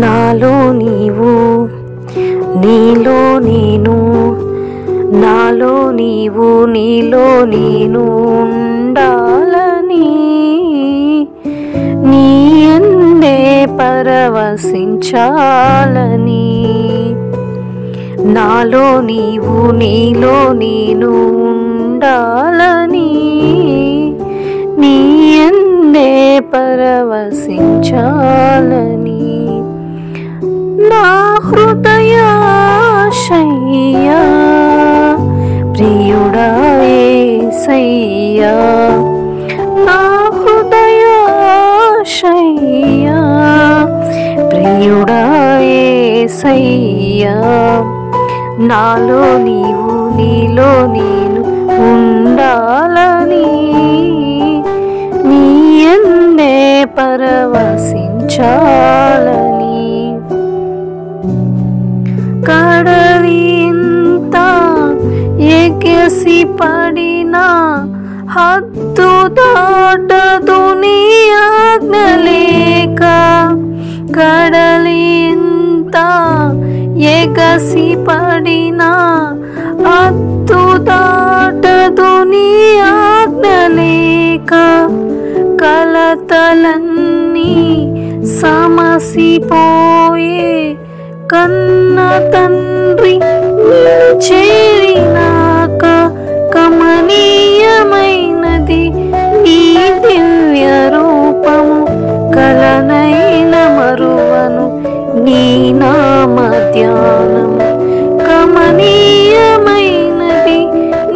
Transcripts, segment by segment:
నాలో నీవు నీలో నేను, నాలో నీవు నీలో నేను ఉండాలని, నీ యందే పరవశించాలని. నాలో నీవు నీలో నేను ఉండాలని, నీ యందే పరవశించాలని. నా హృదయాశయ్యా ప్రియుడా యేసయ్యా, నా హృదయాశయ్యా ప్రియుడా యేసయ్యా. నాలో నీవు నీలో నేను ఉండాలని, నీ యందే పరవశించాలని. కడలి ఇంత ఎగసి పడినా హద్దు దాటదు నీ ఆజ్ఞ లేక. కడలి ఇంత ఎగసి పడినా హద్దు దాటదు నీ ఆజ్ఞ లేక. కలతలన్నీ సమసిపోయే కన్న తండ్రి నిన్ను చేరినాక, కమనీయమైనది నీ దివ్య రూపము, కలనైన మరువను నీ నామ ధ్యానము. కమనీయమైనది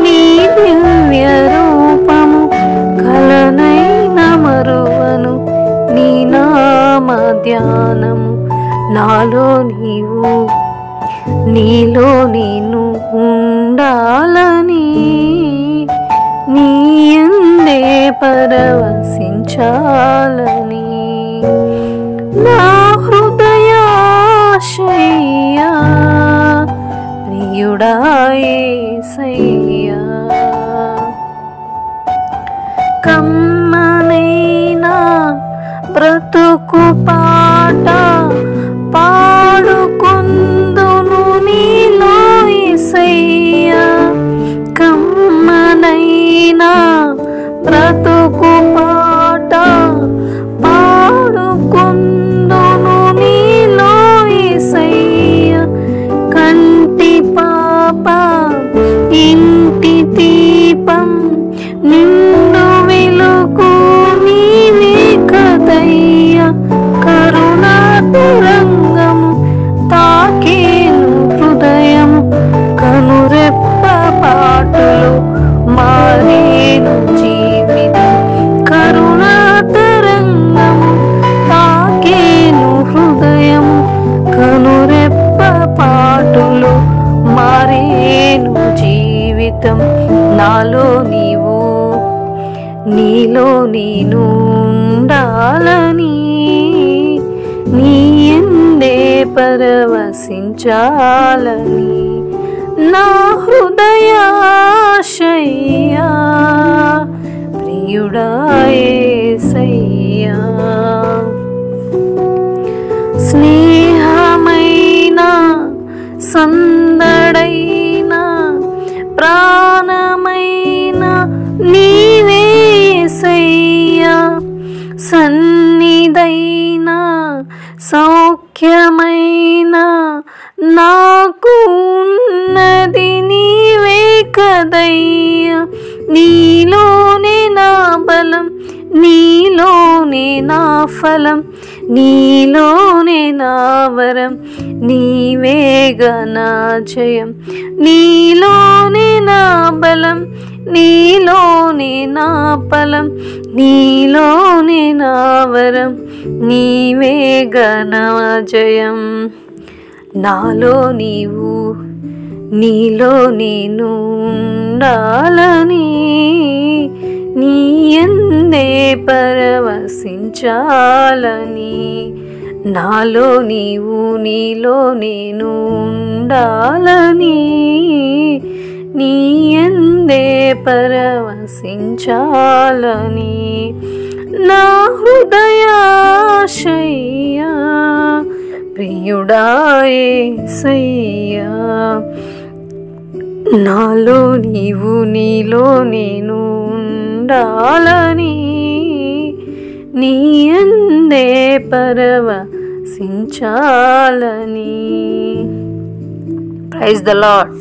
నీ దివ్య రూపము, కలనైన మరువను నీ నామ ధ్యానము. నాలో నీవు నీలో నేను ఉండాలని, నీ యందే పరవశించాలని. నా హృదయాశయ్యా ప్రియుడా యేసయ్యా. కమ్మనైనా బ్రతుకు పాట పాడుకొందును నీలో యేసయ్యా. కమ్మనైనా బ్రతుకు పాట పాడుకొందును నీలో యేసయ్యా. కంటి పాప ఇంటి దీపం నిన్ను వెలుగు నీవే కదయ్యా. కరుణా తరంగము తాకేను హృదయము, కనురెప్ప పాటలు మారేను జీవితం. కరుణా తరంగము తాకేను హృదయము, కనురెప్ప పాటలు మారేను జీవితం. నాలో నీవు నీలో నేను ఉండాలని, నీ యందే పరవశించాలని. నా హృదయాశయ్యా ప్రియుడా యేసయ్యా. స్నేహమైన సందడైన ప్రాణమైన నీవే యేసయ్యా. సన్నిధైన సౌఖ్యమైన నాకు ఉన్నది నీవే కదయ్యా. నీలోనే నా బలం, నీలోనే నా ఫలం, నీలోనే నా వరం, నీవేగా నా జయం. నీలోనే నా బలం, నీలోనే నా ఫలం, నీలోనే నా వరం, నీవేగా నా జయం. నాలో నీవు నీలో నేను ఉండాలని, నీ యందే పరవశించాలని. నాలో నీవు నీలో నేను ఉండాలని, నీ యందే పరవశించాలని. నా హృదయాశయ్యా ప్రియుడా యేసయ్యా. నాలో నీవు నీలో నేను ఉండాలని నీ యందే పరవశించాలని. Praise the lord.